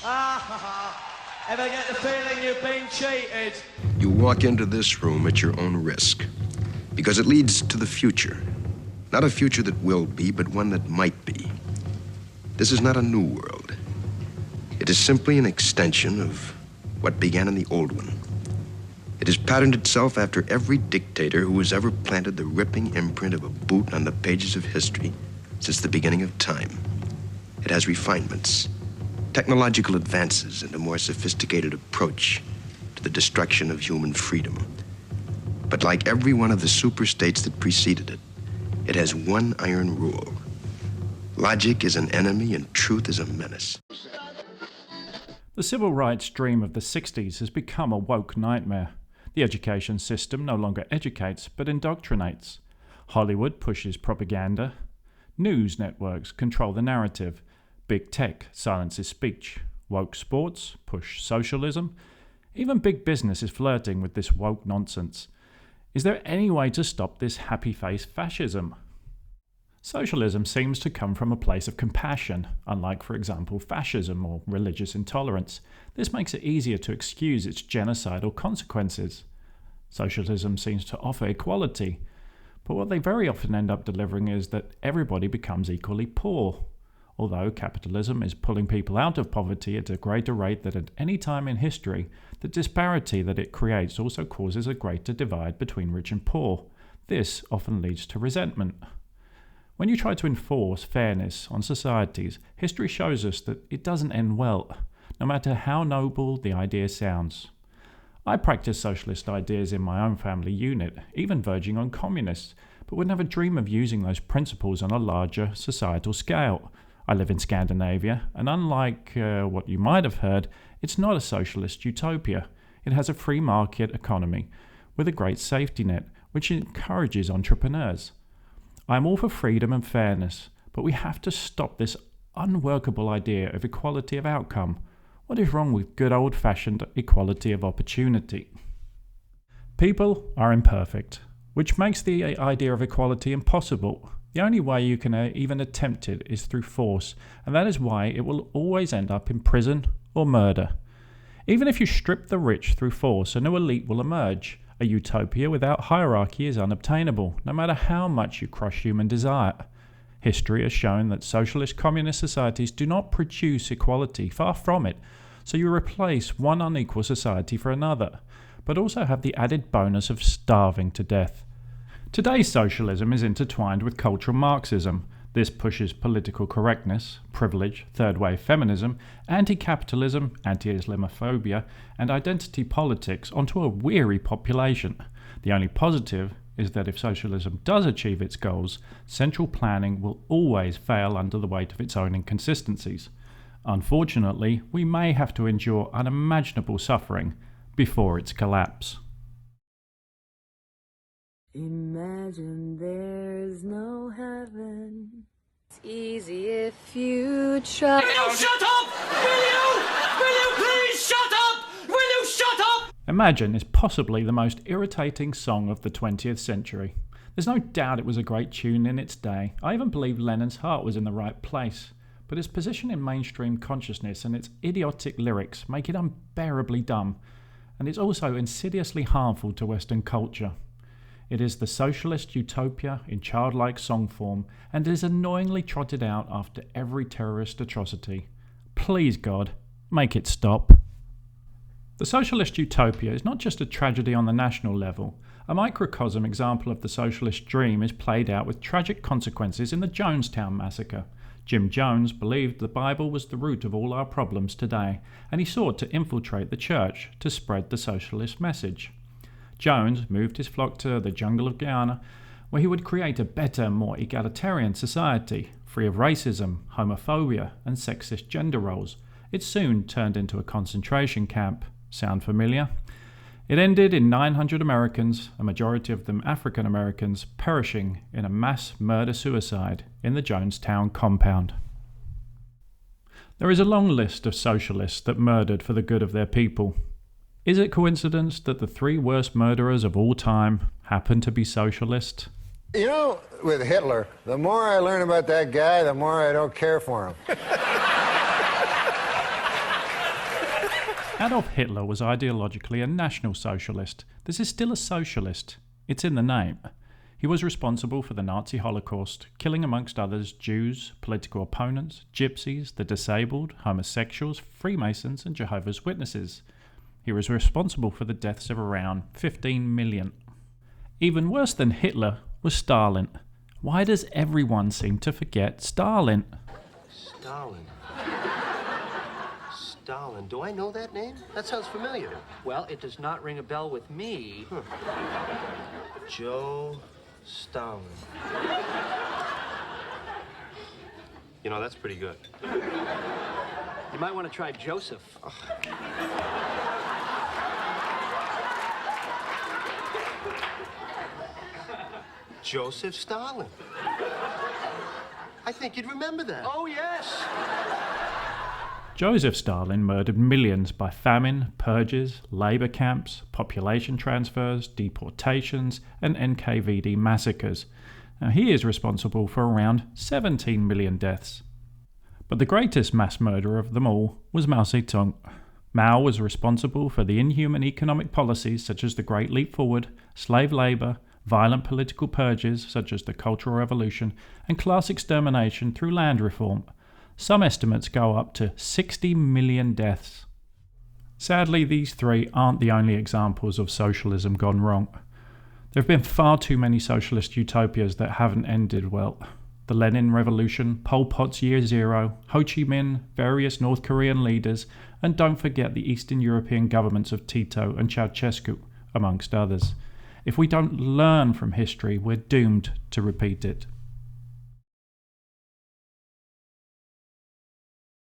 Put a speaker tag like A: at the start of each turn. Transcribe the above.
A: Ever get the feeling you've been cheated?
B: You walk into this room at your own risk, because it leads to the future. Not a future that will be, but one that might be. This is not a new world. It is simply an extension of what began in the old one. It has patterned itself after every dictator who has ever planted the ripping imprint of a boot on the pages of history since the beginning of time. It has refinements, technological advances, and a more sophisticated approach to the destruction of human freedom. But like every one of the superstates that preceded it, it has one iron rule. Logic is an enemy and truth is a menace.
C: The civil rights dream of the 60s has become a woke nightmare. The education system no longer educates but indoctrinates. Hollywood pushes propaganda. News networks control the narrative. Big tech silences speech. Woke sports push socialism. Even big business is flirting with this woke nonsense. Is there any way to stop this happy-face fascism? Socialism seems to come from a place of compassion, unlike, for example, fascism or religious intolerance. This makes it easier to excuse its genocidal consequences. Socialism seems to offer equality, but what they very often end up delivering is that everybody becomes equally poor. Although capitalism is pulling people out of poverty at a greater rate than at any time in history, the disparity that it creates also causes a greater divide between rich and poor. This often leads to resentment. When you try to enforce fairness on societies, history shows us that it doesn't end well, no matter how noble the idea sounds. I practice socialist ideas in my own family unit, even verging on communists, but would never dream of using those principles on a larger societal scale. I live in Scandinavia, and unlike what you might have heard, it's not a socialist utopia. It has a free market economy with a great safety net, which encourages entrepreneurs. I am all for freedom and fairness, but we have to stop this unworkable idea of equality of outcome. What is wrong with good old-fashioned equality of opportunity? People are imperfect, which makes the idea of equality impossible. The only way you can even attempt it is through force, and that is why it will always end up in prison or murder. Even if you strip the rich through force, a new elite will emerge. A utopia without hierarchy is unobtainable, no matter how much you crush human desire. History has shown that socialist communist societies do not produce equality, far from it, so you replace one unequal society for another, but also have the added bonus of starving to death. Today's socialism is intertwined with cultural Marxism. This pushes political correctness, privilege, third-wave feminism, anti-capitalism, anti-Islamophobia, and identity politics onto a weary population. The only positive is that if socialism does achieve its goals, central planning will always fail under the weight of its own inconsistencies. Unfortunately, we may have to endure unimaginable suffering before its collapse.
D: Imagine there's no heaven. It's easy if you try.
A: Will you shut up? Will you? Will you please shut up? Will you shut up?
C: Imagine is possibly the most irritating song of the 20th century. There's no doubt it was a great tune in its day. I even believe Lennon's heart was in the right place. But its position in mainstream consciousness and its idiotic lyrics make it unbearably dumb, and it's also insidiously harmful to Western culture. It is the socialist utopia in childlike song form and is annoyingly trotted out after every terrorist atrocity. Please, God, make it stop. The socialist utopia is not just a tragedy on the national level. A microcosm example of the socialist dream is played out with tragic consequences in the Jonestown Massacre. Jim Jones believed the Bible was the root of all our problems today, and he sought to infiltrate the church to spread the socialist message. Jones moved his flock to the jungle of Guyana, where he would create a better, more egalitarian society, free of racism, homophobia, and sexist gender roles. It soon turned into a concentration camp. Sound familiar? It ended in 900 Americans, a majority of them African Americans, perishing in a mass murder-suicide in the Jonestown compound. There is a long list of socialists that murdered for the good of their people. Is it coincidence that the three worst murderers of all time happen to be socialist?
E: You know, with Hitler, the more I learn about that guy, the more I don't care for him.
C: Adolf Hitler was ideologically a National Socialist. This is still a socialist. It's in the name. He was responsible for the Nazi Holocaust, killing amongst others Jews, political opponents, gypsies, the disabled, homosexuals, Freemasons and Jehovah's Witnesses. He was responsible for the deaths of around 15 million. Even worse than Hitler was Stalin. Why does everyone seem to forget Stalin?
F: Stalin. Stalin. Do I know that name? That sounds familiar.
G: Well, it does not ring a bell with me.
F: Joe Stalin. You know, that's pretty good.
G: You might want to try Joseph.
F: Joseph Stalin. I think you'd remember that.
G: Oh, yes.
C: Joseph Stalin murdered millions by famine, purges, labour camps, population transfers, deportations, and NKVD massacres. Now, he is responsible for around 17 million deaths. But the greatest mass murderer of them all was Mao Zedong. Mao was responsible for the inhuman economic policies such as the Great Leap Forward, slave labour, violent political purges such as the Cultural Revolution, and class extermination through land reform. Some estimates go up to 60 million deaths. Sadly, these three aren't the only examples of socialism gone wrong. There have been far too many socialist utopias that haven't ended well. The Lenin Revolution, Pol Pot's Year Zero, Ho Chi Minh, various North Korean leaders, and don't forget the Eastern European governments of Tito and Ceausescu, amongst others. If we don't learn from history, we're doomed to repeat it.